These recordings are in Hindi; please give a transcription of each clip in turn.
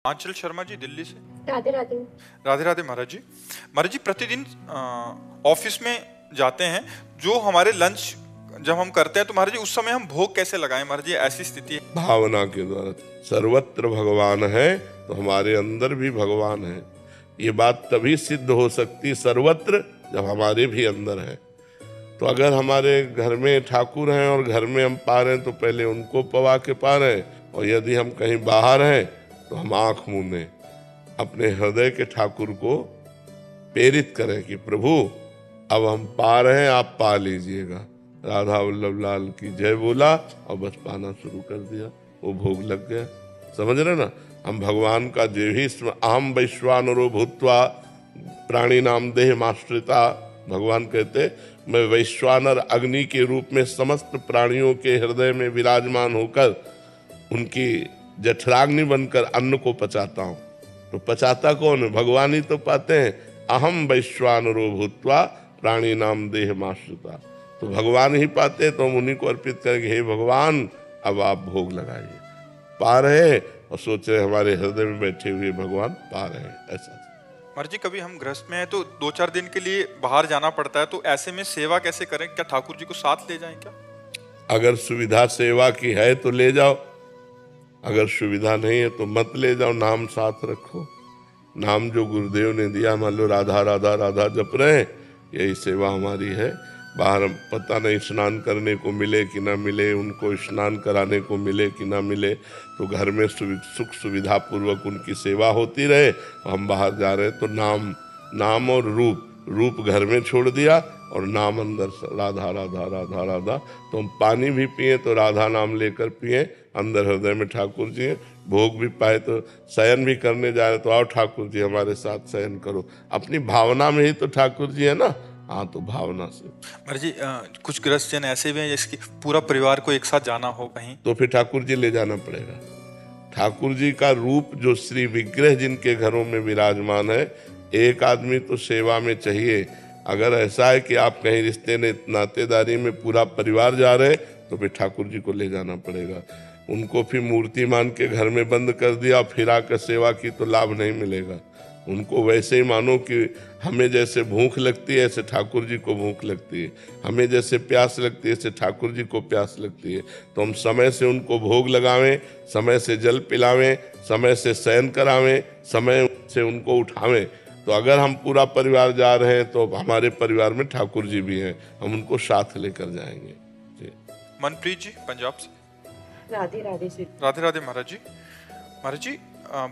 आंचल शर्मा जी, दिल्ली से। राधे राधे। राधे राधे महाराज जी। महाराज जी, प्रतिदिन ऑफिस में जाते हैं, जो हमारे लंच जब हम करते हैं तो महाराज जी उस समय हम भोग कैसे लगाएं? महाराज जी ऐसी स्थिति है। भावना के द्वारा। सर्वत्र भगवान है तो हमारे अंदर भी भगवान है। ये बात तभी सिद्ध हो सकती सर्वत्र जब हमारे भी अंदर है। तो अगर हमारे घर में ठाकुर हैं और घर में हम पा रहे हैं तो पहले उनको पवा के पा रहे हैं, और यदि हम कहीं बाहर हैं तो हम आंख मूंदें, अपने हृदय के ठाकुर को प्रेरित करें कि प्रभु अब हम पा रहे हैं, आप पा लीजिएगा। राधा वल्लभ लाल की जय बोला और बस पाना शुरू कर दिया, वो भोग लग गया। समझ रहे ना? हम भगवान का जो ही अहम वैश्वानरो भूत्वा प्राणी नाम देह माश्रिता, भगवान कहते मैं वैश्वानर अग्नि के रूप में समस्त प्राणियों के हृदय में विराजमान होकर उनकी जठराग्नि बनकर अन्न को पचाता हूँ। तो पचाता कौन है? भगवान ही तो पाते हैं। अहम वैश्वानरो भूत्वा प्राणी नाम देह माश्रिता, तो भगवान ही पाते। तो हम उन्हीं को अर्पित करेंगे, हे भगवान अब आप भोग लगाइए। पा रहे हैं और सोच रहे हमारे हृदय में बैठे हुए भगवान पा रहे हैं। ऐसा महाराज जी, कभी हम गृहस्थ में हैं तो 2-4 दिन के लिए बाहर जाना पड़ता है, तो ऐसे में सेवा कैसे करें? क्या ठाकुर जी को साथ ले जाएं क्या? अगर सुविधा सेवा की है तो ले जाओ, अगर सुविधा नहीं है तो मत ले जाओ। नाम साथ रखो। नाम जो गुरुदेव ने दिया, मान लो राधा राधा राधा जप रहे हैं, यही सेवा हमारी है। बाहर पता नहीं स्नान करने को मिले कि ना मिले, उनको स्नान कराने को मिले कि ना मिले, तो घर में सुख सुविधा पूर्वक उनकी सेवा होती रहे। हम बाहर जा रहे तो नाम और रूप घर में छोड़ दिया और नाम अंदर, राधा राधा राधा राधा। तो हम पानी भी पिए तो राधा नाम लेकर पिए, अंदर हृदय में ठाकुर जी हैं। भोग भी पाए तो शयन भी करने जा रहे तो आओ ठाकुर जी हमारे साथ शयन करो। अपनी भावना में ही तो ठाकुर जी है ना। हाँ, तो भावना से। महाराज जी, कुछ गृहस्थ जन ऐसे भी हैं जिसकी पूरा परिवार को एक साथ जाना हो कहीं, तो फिर ठाकुर जी ले जाना पड़ेगा। ठाकुर जी का रूप जो श्री विग्रह जिनके घरों में विराजमान है, एक आदमी तो सेवा में चाहिए। अगर ऐसा है कि आप कहीं रिश्ते नातेदारी में पूरा परिवार जा रहे तो फिर ठाकुर जी को ले जाना पड़ेगा। उनको फिर मूर्ति मान के घर में बंद कर दिया फिर आकर सेवा की तो लाभ नहीं मिलेगा। उनको वैसे ही मानो कि हमें जैसे भूख लगती है ऐसे ठाकुर जी को भूख लगती है, हमें जैसे प्यास लगती है ऐसे ठाकुर जी को प्यास लगती है। तो हम समय से उनको भोग लगावें, समय से जल पिलावें, समय से शयन करावें, समय से उनको उठावें। तो अगर हम पूरा परिवार जा रहे हैं तो हमारे परिवार में ठाकुर जी भी हैं, हम उनको साथ लेकर जाएंगे। जी। मनप्रीत जी, पंजाब से। राधे राधे से। राधे राधे महाराज जी। महाराज जी,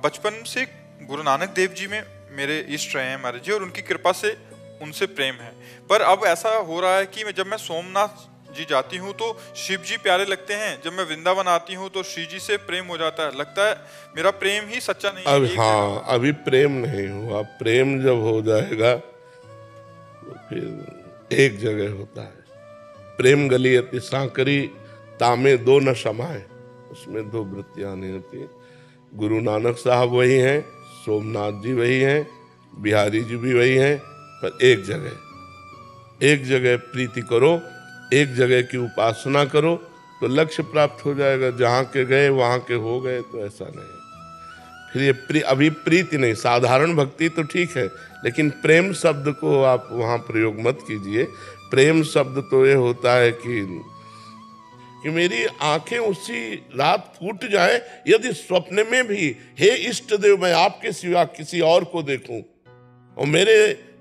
बचपन से गुरु नानक देव जी में मेरे इष्ट रहे हैं महाराज जी, और उनकी कृपा से उनसे प्रेम है। पर अब ऐसा हो रहा है कि जब मैं सोमनाथ जी जाती हूँ तो शिव जी प्यारे लगते हैं, जब मैं वृंदावन आती हूँ तो श्री जी से प्रेम हो जाता है। लगता है मेरा प्रेम ही सच्चा नहीं अब है। हाँ, अभी प्रेम नहीं हुआ। प्रेम जब हो जाएगा तो फिर एक जगह होता है। प्रेम गली अति सांकरी, तामे दो न समाए, उसमें दो वृत्तियां नहीं होती। गुरु नानक साहब वही हैं, सोमनाथ जी वही हैं, बिहारी जी भी वही हैं, पर एक जगह प्रीति करो, एक जगह की उपासना करो तो लक्ष्य प्राप्त हो जाएगा। जहाँ के गए वहाँ के हो गए तो ऐसा नहीं। फिर ये अभी प्रीति नहीं, साधारण भक्ति तो ठीक है, लेकिन प्रेम शब्द को आप वहाँ प्रयोग मत कीजिए। प्रेम शब्द तो ये होता है कि मेरी आंखें उसी रात फूट जाए यदि स्वप्न में भी, हे इष्ट देव मैं आपके सिवा किसी और को देखूं, और मेरे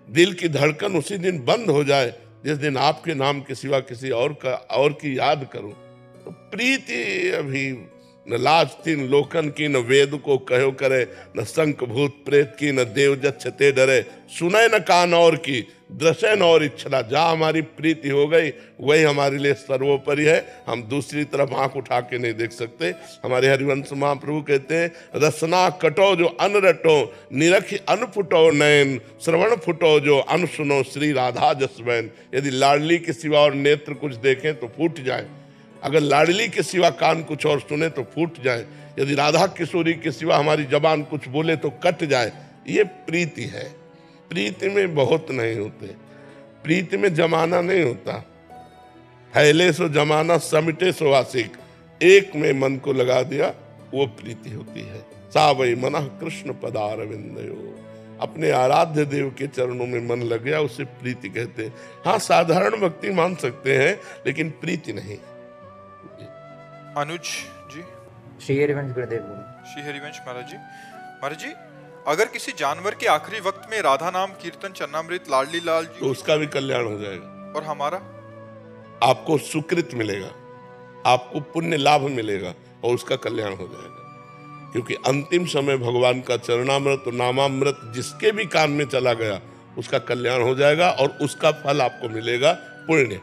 दिल की धड़कन उसी दिन बंद हो जाए जिस दिन आपके नाम के सिवा किसी और की याद करूं। तो प्रीति अभी न लाज तीन लोकन की, न वेद को कहो करे, न शंख भूत प्रेत की, न देव जच्छते डरे, सुने न कान और की, दृश्य न और इच्छा। जहाँ हमारी प्रीति हो गई वही हमारे लिए सर्वोपरि है। हम दूसरी तरफ आंख उठा के नहीं देख सकते। हमारे हरिवंश महाप्रभु कहते हैं, रसना कटो जो अन रटो, निरखी अन फुटो नयन, श्रवण फुटो जो अन सुनो श्री राधा जसवैन। यदि लाडली के सिवा और नेत्र कुछ देखें तो फूट जाए, अगर लाडली के सिवा कान कुछ और सुने तो फूट जाए, यदि राधा किशोरी के सिवा हमारी जबान कुछ बोले तो कट जाए। ये प्रीति है। प्रीति में बहुत नहीं होते, प्रीति में जमाना नहीं होता। फैले सो जमाना, समिटे सो आशिक, एक में मन को लगा दिया वो प्रीति होती है। सा वै मनः कृष्ण पदारविंदयो। अपने आराध्य देव के चरणों में मन लग गया, उसे प्रीति कहते हैं। हाँ, साधारण भक्ति मान सकते हैं, लेकिन प्रीति नहीं। अनुज जी। श्री हरिवंश गुरुदेव बोलो। श्री हरिवंश महाराज जी। महाराज जी, अगर किसी जानवर के आखिरी वक्त में राधा नाम कीर्तन चरणामृत लाडली लाल जी, तो उसका भी कल्याण हो जाएगा। और हमारा आपको सुकृत मिलेगा, आपको पुण्य लाभ मिलेगा और उसका कल्याण हो जाएगा। क्योंकि अंतिम समय भगवान का चरणामृत और नामामृत जिसके भी कान में चला गया उसका कल्याण हो जाएगा और उसका फल आपको मिलेगा पुण्य।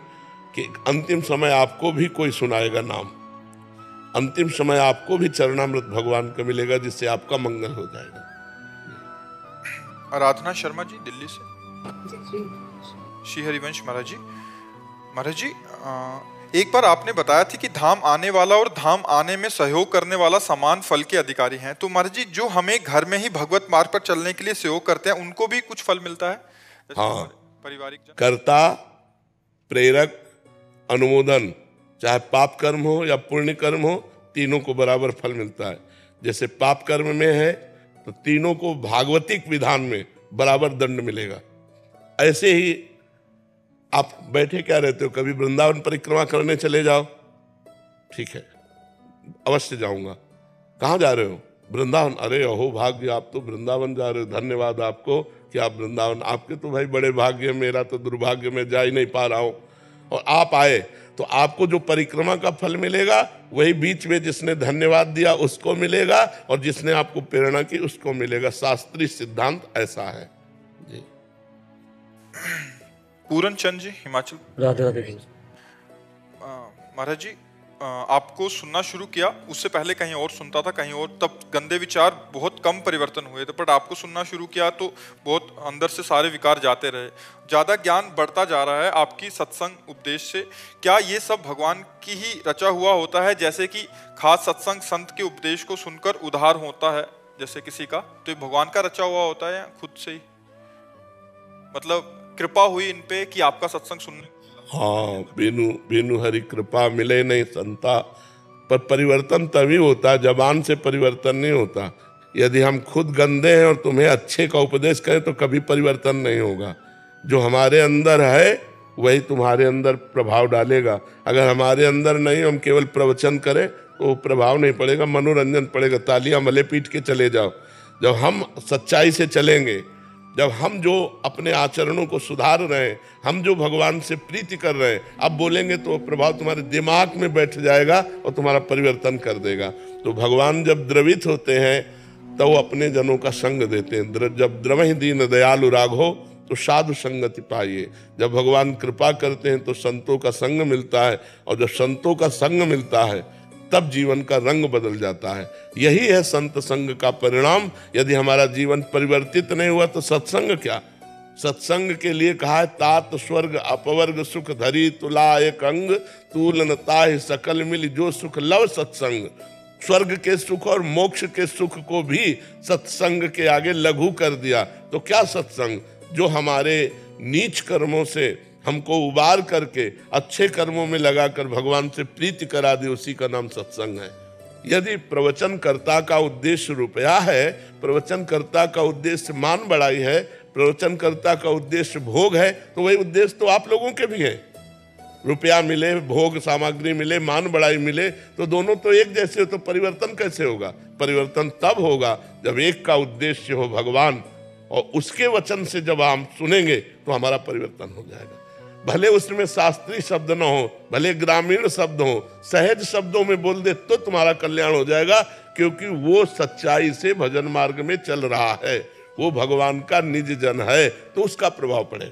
कि अंतिम समय आपको भी कोई सुनाएगा नाम, अंतिम समय आपको भी चरणामृत भगवान का मिलेगा, जिससे आपका मंगल हो जाएगा। आराधना शर्मा जी दिल्ली से। श्री हरिवंश महाराज जी। महाराज जी, एक बार आपने बताया थी कि धाम आने वाला और धाम आने में सहयोग करने वाला समान फल के अधिकारी हैं। तो महाराज जी, जो हमें घर में ही भगवत मार्ग पर चलने के लिए सहयोग करते हैं, उनको भी कुछ फल मिलता है? हाँ, पारिवारिक कर्ता, प्रेरक, अनुमोदन, चाहे पाप कर्म हो या पुण्य कर्म हो, तीनों को बराबर फल मिलता है। जैसे पाप कर्म में है तो तीनों को भागवतिक विधान में बराबर दंड मिलेगा। ऐसे ही आप बैठे क्या रहते हो, कभी वृंदावन परिक्रमा करने चले जाओ, ठीक है, अवश्य जाऊंगा। कहाँ जा रहे हो? वृंदावन। अरे अहो भाग्य, आप तो वृंदावन जा रहे हो, धन्यवाद आपको कि आप वृंदावन, आपके तो भाई बड़े भाग्य, मेरा तो दुर्भाग्य, मैं जा ही नहीं पा रहा हूँ। और आप आए तो आपको जो परिक्रमा का फल मिलेगा वही बीच में जिसने धन्यवाद दिया उसको मिलेगा, और जिसने आपको प्रेरणा की उसको मिलेगा। शास्त्रीय सिद्धांत ऐसा है जी। पूरन चंद जी, हिमाचल। राधे राधे। महाराज जी, आपको सुनना शुरू किया, उससे पहले कहीं और सुनता था, कहीं और, तब गंदे विचार बहुत कम परिवर्तन हुए थे। बट आपको सुनना शुरू किया तो बहुत अंदर से सारे विकार जाते रहे। ज़्यादा ज्ञान बढ़ता जा रहा है आपकी सत्संग उपदेश से। क्या ये सब भगवान की ही रचा हुआ होता है? जैसे कि खास सत्संग संत के उपदेश को सुनकर उद्धार होता है जैसे किसी का, तो ये भगवान का रचा हुआ होता है या खुद से ही, मतलब कृपा हुई इन पे कि आपका सत्संग सुनने? हाँ, बिनु हरि कृपा मिले नहीं संता। पर परिवर्तन तभी होता, जबान से परिवर्तन नहीं होता। यदि हम खुद गंदे हैं और तुम्हें अच्छे का उपदेश करें तो कभी परिवर्तन नहीं होगा। जो हमारे अंदर है वही तुम्हारे अंदर प्रभाव डालेगा। अगर हमारे अंदर नहीं, हम केवल प्रवचन करें तो प्रभाव नहीं पड़ेगा, मनोरंजन पड़ेगा, तालियां मले पीट के चले जाओ। जब हम सच्चाई से चलेंगे, जब हम जो अपने आचरणों को सुधार रहे हैं, हम जो भगवान से प्रीति कर रहे हैं, अब बोलेंगे तो प्रभाव तुम्हारे दिमाग में बैठ जाएगा और तुम्हारा परिवर्तन कर देगा। तो भगवान जब द्रवित होते हैं तो वो अपने जनों का संग देते हैं। जब द्रवहि दीन दयालु राघो तो साधु संगति पाइए। जब भगवान कृपा करते हैं तो संतों का संग मिलता है, और जब संतों का संग मिलता है तब जीवन का रंग बदल जाता है। यही है संत संग का परिणाम। यदि हमारा जीवन परिवर्तित नहीं हुआ तो सत्संग क्या? सत्संग के लिए कहा है, तात स्वर्ग अपवर्ग सुख धरी तुला एक अंग, तूलन ताहि सकल मिल जो सुख लव सत्संग। स्वर्ग के सुख और मोक्ष के सुख को भी सत्संग के आगे लघु कर दिया। तो क्या सत्संग? जो हमारे नीच कर्मों से हमको उबार करके अच्छे कर्मों में लगाकर भगवान से प्रीति करा दे, उसी का नाम सत्संग है। यदि प्रवचनकर्ता का उद्देश्य रुपया है, प्रवचनकर्ता का उद्देश्य मान बढ़ाई है, प्रवचनकर्ता का उद्देश्य भोग है, तो वही उद्देश्य तो आप लोगों के भी है। रुपया मिले, भोग सामग्री मिले, मान बढ़ाई मिले, तो दोनों तो एक जैसे हो, तो परिवर्तन कैसे होगा? परिवर्तन तब होगा जब एक का उद्देश्य हो भगवान, और उसके वचन से जब हम सुनेंगे तो हमारा परिवर्तन हो जाएगा। भले उसमें शास्त्रीय शब्द न हो, भले ग्रामीण शब्द हो, सहज शब्दों में बोल दे तो तुम्हारा कल्याण हो जाएगा। क्योंकि वो सच्चाई से भजन मार्ग में चल रहा है, वो भगवान का निज जन है, तो उसका प्रभाव पड़ेगा।